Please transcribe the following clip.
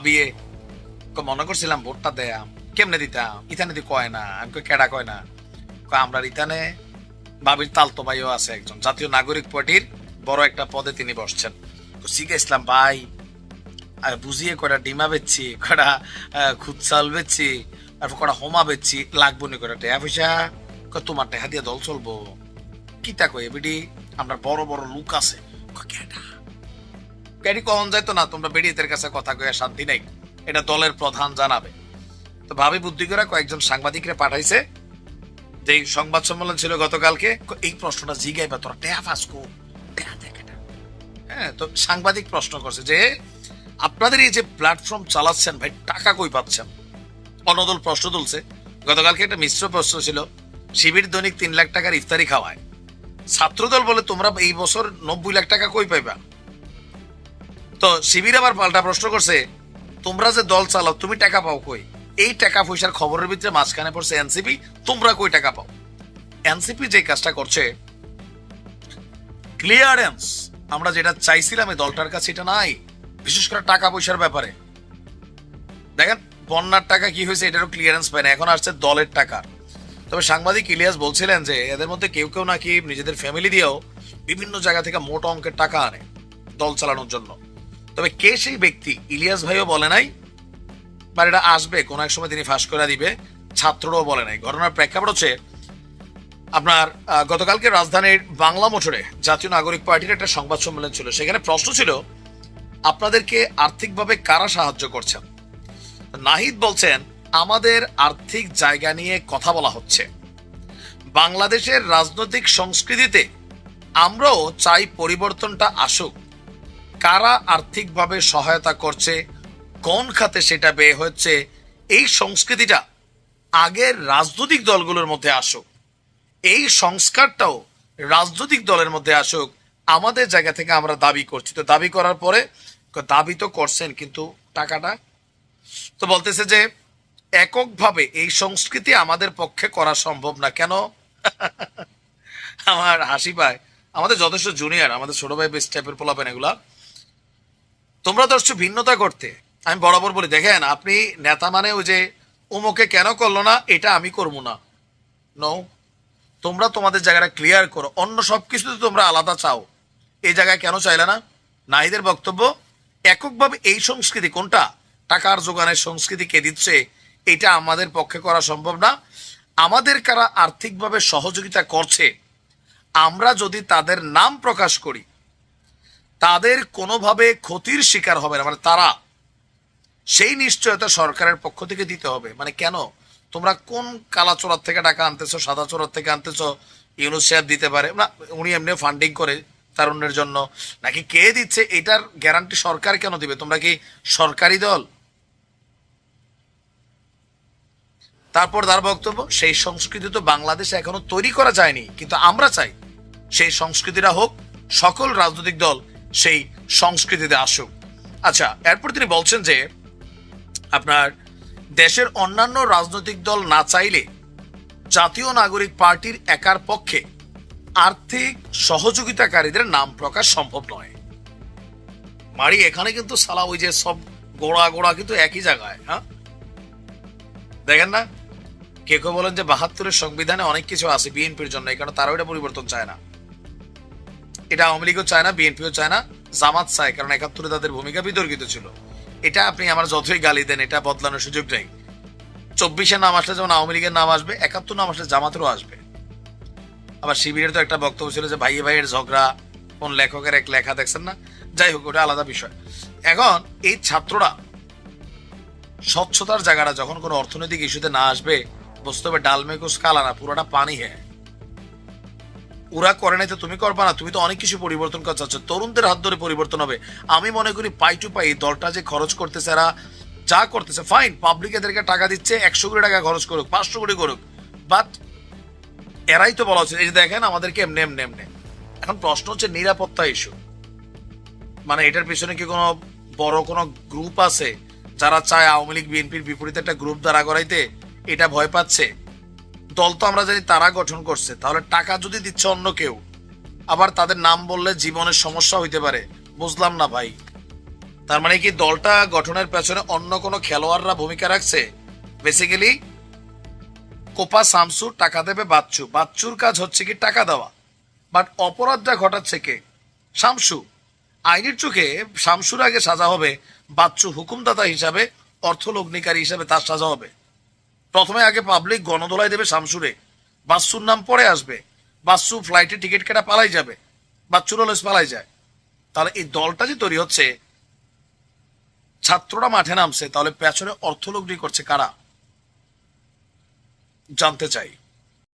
বিয়ে মনে করছিলাম ভোটটা দেয়াম, কেমনে দিতাম, ইথানে দি কয় না, আমি কই কেডা কয় না, কয় আমরা ইথানে ভাবির তালতো ভাইও আছে একজন, জাতীয় নাগরিক পার্টির বড় একটা পদে তিনি বসছেন। তো শিখে ইসলাম ভাই বুঝিয়ে কয়টা ডিমা বেচছি, কয়টা খুদ চাল বেচছি, তারপর কয়টা হোমা বেচছি, লাগবো নি কয়টা টেহা পয়সা, কয় তোমার টেহা দিয়ে দল চলবো কিতা কই এবিডি, আমরা বড় বড় লোক আছে। কয় কেডা ক্যারি কখন যাইতো না, তোমরা বেরিয়েদের কাছে কথা কয়ে শান্তি নেই, এটা দলের প্রধান জানাবে। তো ভাবি বুদ্ধি করে কয়েকজন সাংবাদিকরে পাঠাইছে, যে সংবাদ সম্মেলন ছিল গতকালকে, এই প্রশ্নটা জিগাইবা তোরা টেয়া ফাসকো টেয়া দেখ এটা। হ্যাঁ, তো সাংবাদিক প্রশ্ন করছে যে আপনাদের এই যে প্ল্যাটফর্ম চালাচ্ছেন ভাই, টাকা কই পাচ্ছেন? অনদল প্রশ্ন তুলছে। গতকালকে একটা মিশ্র প্রশ্ন ছিল, শিবির দৈনিক 3 লাখ টাকার ইফতারি খাওয়ায়, ছাত্রদল বলে তোমরা এই বছর 90 লাখ টাকা কই পাইবা? তো শিবির আবার পাল্টা প্রশ্ন করছে, তোমরা যে দল চালাও তুমি টাকা পাও কই? এই টাকা পয়সার খবরের ভিতরে মাঝখানে পড়ছে এনসিপি, তোমরা কই টাকা পাও? এনসিপি যে কাজটা করছে, ক্লিয়ারেন্স আমরা যেটা চাইছিলাম এই দলটার কাছে এটা নাই, বিশেষ করে টাকা পয়সার ব্যাপারে। দেখেন বন্যার টাকা কি হয়েছে এটারও ক্লিয়ারেন্স পায় না, এখন আসছে দলের টাকা। তবে সাংবাদিক ইলিয়াস বলছিলেন যে এদের মধ্যে কেউ কেউ নাকি নিজেদের ফ্যামিলি দিয়েও বিভিন্ন জায়গা থেকে মোটা অঙ্কের টাকা আনে দল চালানোর জন্য। তবে কে সেই ব্যক্তি ইলিয়াস ভাইও বলে নাই, বা এটা আসবে কোন এক সময় তিনি ফাঁস করে দিবে, ছাত্ররাও বলে নাই। ঘটনার প্রেক্ষাপট হচ্ছে আপনার গতকালকে রাজধানীর বাংলা মোটরে জাতীয় নাগরিক পার্টির একটা সংবাদ সম্মেলন ছিল, সেখানে প্রশ্ন ছিল আপনাদেরকে আর্থিকভাবে কারা সাহায্য করছেন। নাহিদ বলছেন আমাদের আর্থিক জায়গা নিয়ে কথা বলা হচ্ছে, বাংলাদেশের রাজনৈতিক সংস্কৃতিতে আমরাও চাই পরিবর্তনটা আসুক, কারা আর্থিকভাবে সহায়তা করছে, কোন খাতে সেটা ব্যয় হচ্ছে, এই সংস্কৃতিটা আগের রাজনৈতিক দলগুলোর মধ্যে আসুক, এই সংস্কারটাও রাজনৈতিক দলের মধ্যে আসুক, আমাদের জায়গা থেকে আমরা দাবি করছি। তো দাবি করার পরে দাবি তো করছেন কিন্তু টাকাটা, তো বলতেছে যে এককভাবে এই সংস্কৃতি আমাদের পক্ষে করা সম্ভব না। কেন? আমার হাসি পায়, আমাদের যথেষ্ট জুনিয়র, আমাদের ছোট ভাই বেস্ট টাইপের পোলাপেন এগুলা, তোমরা তো ভিন্নতা করতে। আমি বরাবর বলি দেখেন, আপনি নেতা মানে ওই যে উমুকে কেন করলো না এটা আমি করবো না, নো, তোমরা তোমাদের জায়গাটা ক্লিয়ার করো, অন্য সবকিছুতে তোমরা আলাদা চাও, এই জায়গায় কেন চাইলে না? নাহিদের বক্তব্য এককভাবে এই সংস্কৃতি কোনটা, টাকার যোগানের সংস্কৃতি কে দিচ্ছে, এটা আমাদের পক্ষে করা সম্ভব না। আমাদের কারা আর্থিকভাবে সহযোগিতা করছে, আমরা যদি তাদের নাম প্রকাশ করি তাদের কোনোভাবে ক্ষতির শিকার হবে না, মানে তারা সেই নিশ্চয়তা সরকারের পক্ষ থেকে দিতে হবে। মানে কেন তোমরা কোন কালা চোরার থেকে টাকা আনতেছো, সাদা চোরার থেকে আনতেছো? ইউনুস সাহেব দিতে পারে না, উনি এমনি ফান্ডিং করে তারুণ্যের জন্য, নাকি কে দিচ্ছে এটার গ্যারান্টি সরকার কেন দিবে? তোমরা কি সরকারি দল? তারপর তার বক্তব্য সেই সংস্কৃতি তো বাংলাদেশে এখনো তৈরি করা যায়নি, কিন্তু আমরা চাই সেই সংস্কৃতিটা হোক, সকল রাজনৈতিক দল সেই সংস্কৃতিতে আসুক। আচ্ছা, এরপর তিনি বলছেন যে আপনার দেশের অন্যান্য রাজনৈতিক দল না চাইলে জাতীয় নাগরিক পার্টির একার পক্ষে আর্থিক সহযোগিতাকারীদের নাম প্রকাশ সম্ভব নয়। মারি এখানে কিন্তু সালা ওই যে সব গোড়া গোড়া কিন্তু একই জায়গায়। হ্যাঁ, দেখেন না, কে কেউ বলেন যে 72-এর সংবিধানে অনেক কিছু আছে বিএনপির জন্য, এই কারণে তারাও এটা পরিবর্তন চায় না। এটা আওয়ামী লীগও চায় না, বিএনপিও চায় না, জামাত চায়, কারণ 71-এ তাদের ভূমিকা বিতর্কিত ছিল। এটা আপনি আমার যতই গালি দেন, এটা বদলানোর সুযোগ নেই। 24-এর নাম আসলে যেমন আওয়ামী লীগের নাম আসবে, 71 নাম আসলে জামাতেরও আসবে। আবার শিবিরের তো একটা বক্তব্য ছিল যে ভাইয়ে ভাইয়ের ঝগড়া, কোন লেখকের এক লেখা দেখছেন না, যাই হোক ওটা আলাদা বিষয়। এখন এই ছাত্ররা স্বচ্ছতার জায়গাটা যখন কোনো অর্থনৈতিক ইস্যুতে না আসবে, বুঝতে হবে ডাল মে কুছ কালা না, পুরোটা পানি হ্যাঁ। ওরা করে নাই তো তুমি করবা না? তুমি তো অনেক কিছু পরিবর্তন করতে চাচ্ছ, তরুণদের হাত ধরে পরিবর্তন হবে। আমি মনে করি পাই টু পাই দলটা যে খরচ করতেছে, এরা যা করতেছে ফাইন, পাবলিক এদেরকে টাকা দিচ্ছে, 100 কোটি টাকা খরচ করুক, 500 কোটি করুক, বাট এরাই তো বলা হচ্ছে এই যে দেখেন আমাদেরকে এমনি এমনি এমনি। এখন প্রশ্ন হচ্ছে নিরাপত্তা ইস্যু, মানে এটার পিছনে কি কোনো বড় কোনো গ্রুপ আছে যারা চায় আওয়ামী লীগ বিএনপির বিপরীতে একটা গ্রুপ দাঁড়া করাইতে? এটা ভয় পাচ্ছে। দল তো আমরা জানি তারা গঠন করছে, তাহলে টাকা যদি দিচ্ছে অন্য কেউ, আবার তাদের নাম বললে জীবনের সমস্যা হইতে পারে। বুঝলাম না ভাই। তার মানে কি দলটা গঠনের পেছনে অন্য কোনো খেলোয়াড়রা ভূমিকা রাখছে? বেসিক্যালি কোপা শামসু টাকা দেবে বাচ্চু, বাচ্চুর কাজ হচ্ছে কি টাকা দেওয়া, বাট অপরাধটা ঘটাচ্ছে কে? শামসু। আইনের চোখে শামসুর আগে সাজা হবে, বাচ্চু হুকুমদাতা হিসাবে, অর্থলগ্নিকারী হিসাবে তার সাজা হবে। প্রথমে আগে পাবলিক গণদোলাই দেবে শামসুরে, বাচ্চুর নাম পরে আসবে, বাচ্চু ফ্লাইটে টিকিট কেটে পালাই যাবে, বাচ্চুর অলস পালাই যায়। তাহলে এই দলটা যে তৈরি হচ্ছে, ছাত্ররা মাঠে নামছে, তাহলে পেছনে অর্থলগ্নি করছে কারা? জানতে চাই।